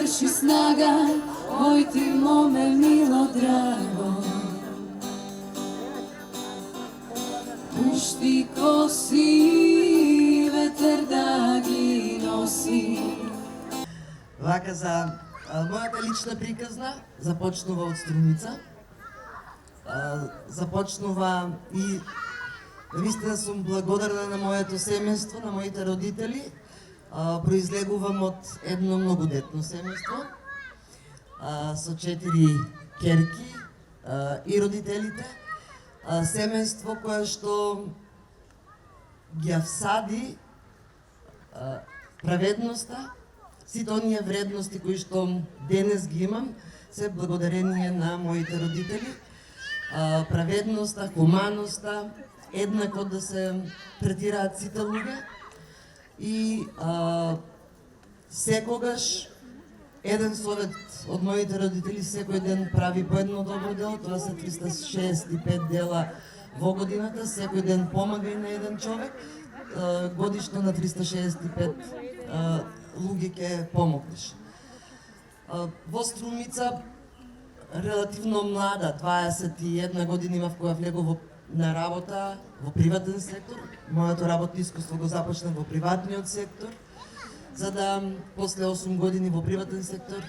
сврши снага, мој ти моме мило драго. Пушти коси, ветер да ги носи. Вака за мојата лична приказна започнува од Струмица. Започнува и наистина сум благодарна на моето семејство, на моите родители. Произлегувам од едно многодетно семејство со 4 ќерки и родителите. Семејство кое што ги всади праведноста, сите оние вредности кои што денес ги имам, се благодарение на моите родители. Праведноста, хуманоста, еднакво да се третираат сите луѓе и секогаш еден совет од моите родители секој ден прави по едно добро дело, тоа се 365 дела во годината, секој ден помага и на еден човек, годишно на 365 луѓе ќе помогнеш. Во Струмица релативно млада, 21 година имав кога влегов на работа во приватен сектор. Моето работно искуство го започна во приватниот сектор, за да после 8 години во приватен сектор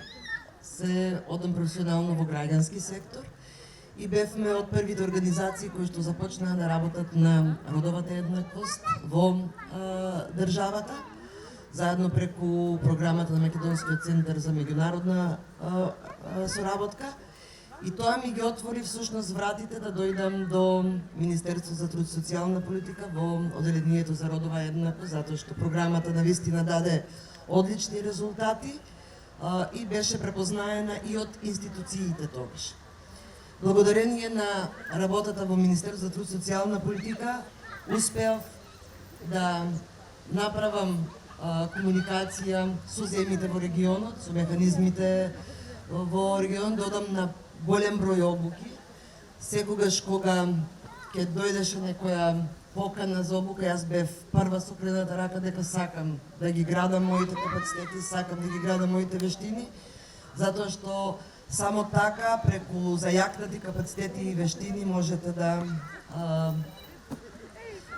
се одам професионално во граѓански сектор и бевме од првите организации кои што започнаа да работат на родовата еднаквост во државата, заедно преку програмата на Македонскиот центар за меѓународна соработка. И тоа ми ги отвори всушност вратите да дојдам до Министерство за труд и социјална политика во одделението за родова еднаквост, затоа што програмата навистина даде одлични резултати и беше препознаена и од институциите тогаш. Благодарение на работата во Министерство за труд и социјална политика успеав да направам комуникација со земјите во регионот, со механизмите во регион, да одам на голем број обуки. Секогаш кога ќе дојдеше некоја покана за обука, јас бев прва со крената рака дека сакам да ги градам моите капацитети, сакам да ги градам моите вештини, затоа што само така, преку зајакнати капацитети и вештини, можете да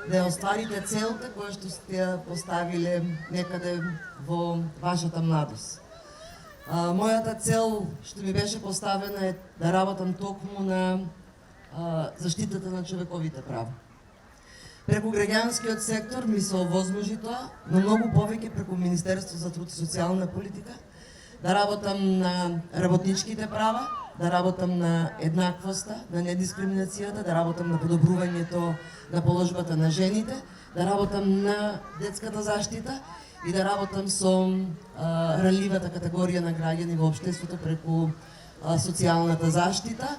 ја остварите целта која што сте ја поставиле некаде во вашата младост. Мојата цел што ми беше поставена е да работам токму на заштитата на човековите права. Преку граѓанскиот сектор ми се овозможи тоа, но многу повеќе преку Министерство за труд и социјална политика, да работам на работничките права, да работам на еднаквоста, на недискриминацијата, да работам на подобрувањето на положбата на жените, да работам на детската заштита и да работам со ранливата категорија на граѓани во општеството преку социјалната заштита.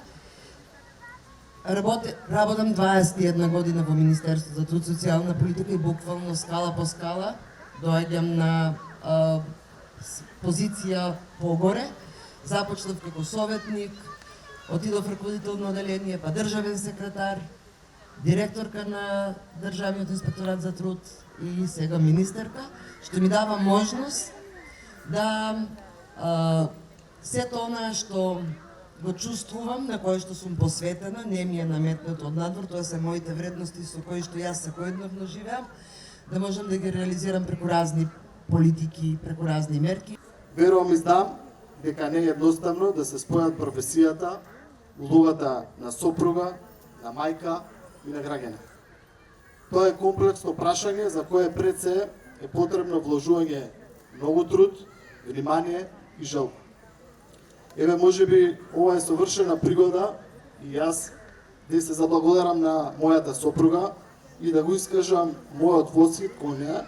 Работам 21 година во Министерство за труд и социјална политика и буквално скала по скала доаѓам на позиција погоре. Започнав како советник, отидов раководител на одделение, па државен секретар, директорка на Државниот инспекторат за труд и сега министерка, што ми дава можност да сето она што го чувствувам, на кое што сум посветена, не ми е наметнато од надвор, тоа се моите вредности со кои што јас секојдневно живеам, да можам да ги реализирам преку разни политики, преку разни мерки. Верувам и знам дека не е едноставно да се спојат професијата, улогата на сопруга, на мајка и на граѓанин. Тоа е комплексно прашање за кое пред се е потребно вложување многу труд, внимание и жал. Еве, можеби ова е совршена пригода и јас да се заблагодарам на мојата сопруга и да го искажам мојот восхит кон неа,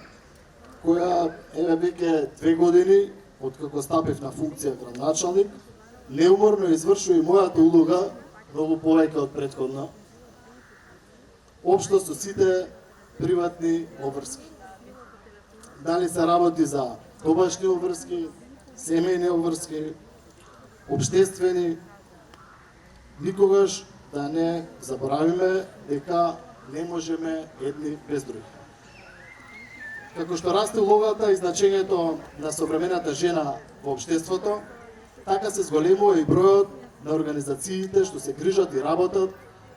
која еве веќе 2 години откако стапив на функција градоначалник, неуморно извршува и мојата улога многу повеќе од претходна, општо со сите приватни обврски. Дали се работи за добашни обврски, семејни обврски, обштествени, никогаш да не заборавиме дека не можеме едни без други. Како што расте улогата и значењето на современата жена во општеството, така се зголемува и бројот на организациите што се грижат и работат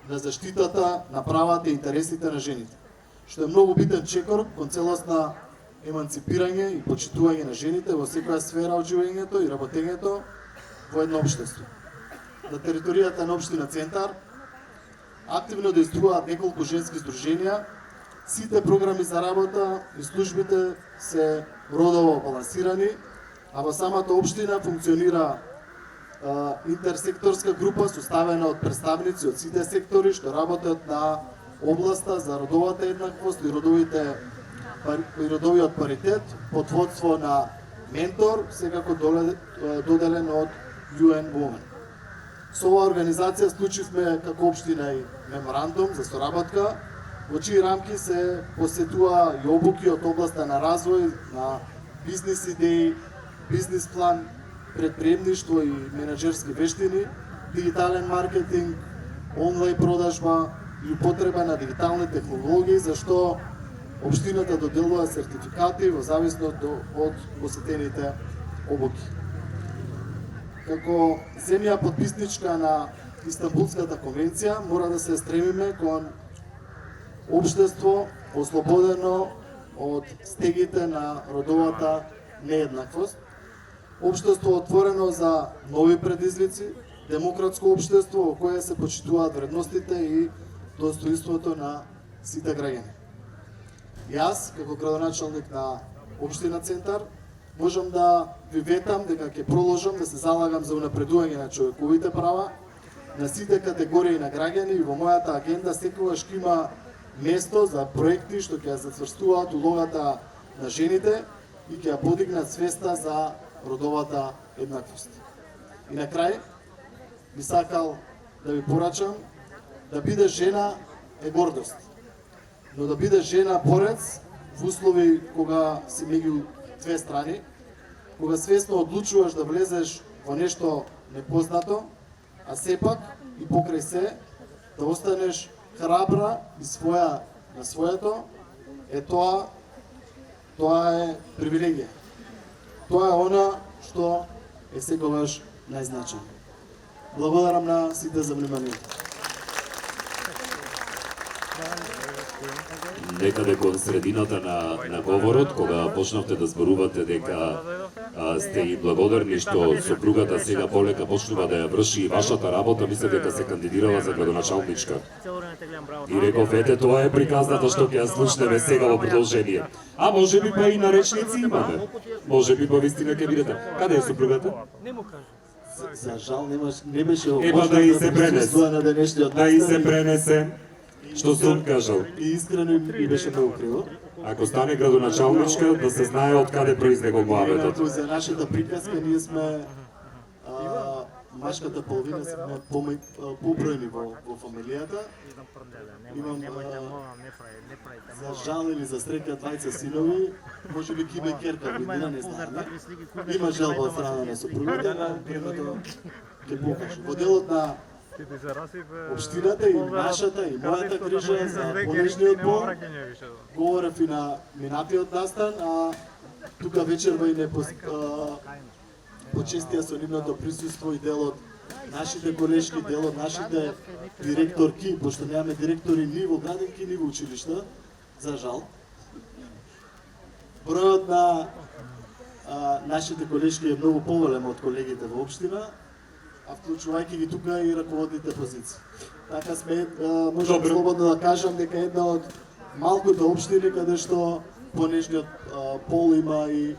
на заштитата на правата и интересите на жените, што е многу битен чекор кон целосна еманципирање и почитување на жените во секоја сфера од живењето и работењето во едно општество. На територијата на општина Центар активно действуваат неколку женски здруженија. Сите програми за работа и службите се родово балансирани, а во самата општина функционира интерсекторска група составена од представници од сите сектори што работат на областа за родовата еднаквост и родовиот паритет под водство на ментор, секако доделен од UN Women. Со оваа организација склучивме како општина и меморандум за соработка, во чии рамки се посетува и обуки од областа на развој, на бизнис идеи, бизнис план, предприемништво и менаџерски вештини, дигитален маркетинг, онлайн продажба и употреба на дигитални технологии, за што општината доделува сертификати во зависност од посетените обуки. Како земја подписничка на Истанбулската конвенција, мора да се стремиме кон општество ослободено од стегите на родовата нееднаквост, општество отворено за нови предизвици, демократско општество во кое се почитуваат вредностите и достоинството на сите граѓани. Јас, како градоначалник на општина Центар, можам да ви ветам дека ќе продолжам да се залагам за унапредување на човековите права на сите категории на граѓани и во мојата агенда секогаш ќе има место за проекти што ќе ја затврстуваат улогата на жените и ќе ја подигнат свеста за родовата еднаквост. И на крај би сакал да ви порачам да биде жена е гордост, но да биде жена борец в услови кога си меѓу две страни, кога свесно одлучуваш да влезеш во нешто непознато, а сепак и покрај се да останеш храбра и своја на своето, тоа е привилегија. Тоа е она што е секогаш најзначајно. Благодарам на сите за вниманието. Некаде кон средината на говорот, кога почнавте да зборувате дека сте и благодарни што сопругата сега полека почнува да ја врши и вашата работа, мислам дека се кандидирала за градоначалничка. И реков, ете, тоа е приказната што ќе ја слушнеме сега во продолжение. А може би па и наречници имаме. Може би па вистина ќе видите. Каде е сопругата? За жал не беше Еба да и се пренесе. на денешниот Да и се пренесе. Што сум кажал? И искрено ми беше многу криво. Ако стане градоначалничка, да се знае од каде произлегол муабетот. Инаку за нашата приказка ние сме машката половина сме побројни во фамилијата. Имам за жал или за среќа двајца синови, може би киме керка година, не знаеме. Има желба од страна на сопругата, но времето ќе покаже. Во делот на општината и нашата и мојата грижа за понежниот пол, говорев и на минатиот настан, а тука вечерва и не почестија со нивното присуство и дел од нашите колешки, дел од нашите директорки, пошто немаме директори ни во градинки, ни во училишта, за жал. Бројот на нашите колешки е многу поголем од колегите во општина, а вклучувајќи ги тука и раководните позиции. Така сме, можам слободно да кажам дека една од малкото општини каде што понежниот пол има и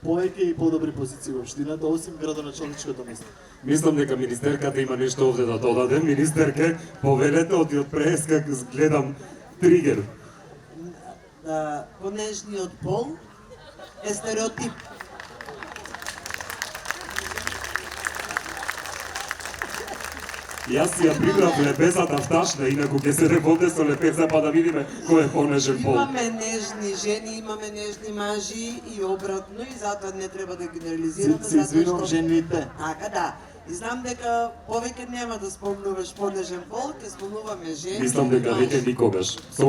повеќе и подобри позиции во општината, осим градоначалничкото место. Мислам дека министерката има нешто овде да додаде. Министерке, повелете од преска гледам тригер. Понежниот пол е стереотип. Јас си ја прибрав лепезата вташна, инаку ќе се реводе со лепеза па да видиме кој е понежен пол. Имаме нежни жени, имаме нежни мажи и обратно, и затоа не треба да генерализираме. Се извинувам жените. Така да. И знам дека повеќе нема да спомнуваш понежен пол, ќе спомнуваме жени. Мислам дека веќе никогаш.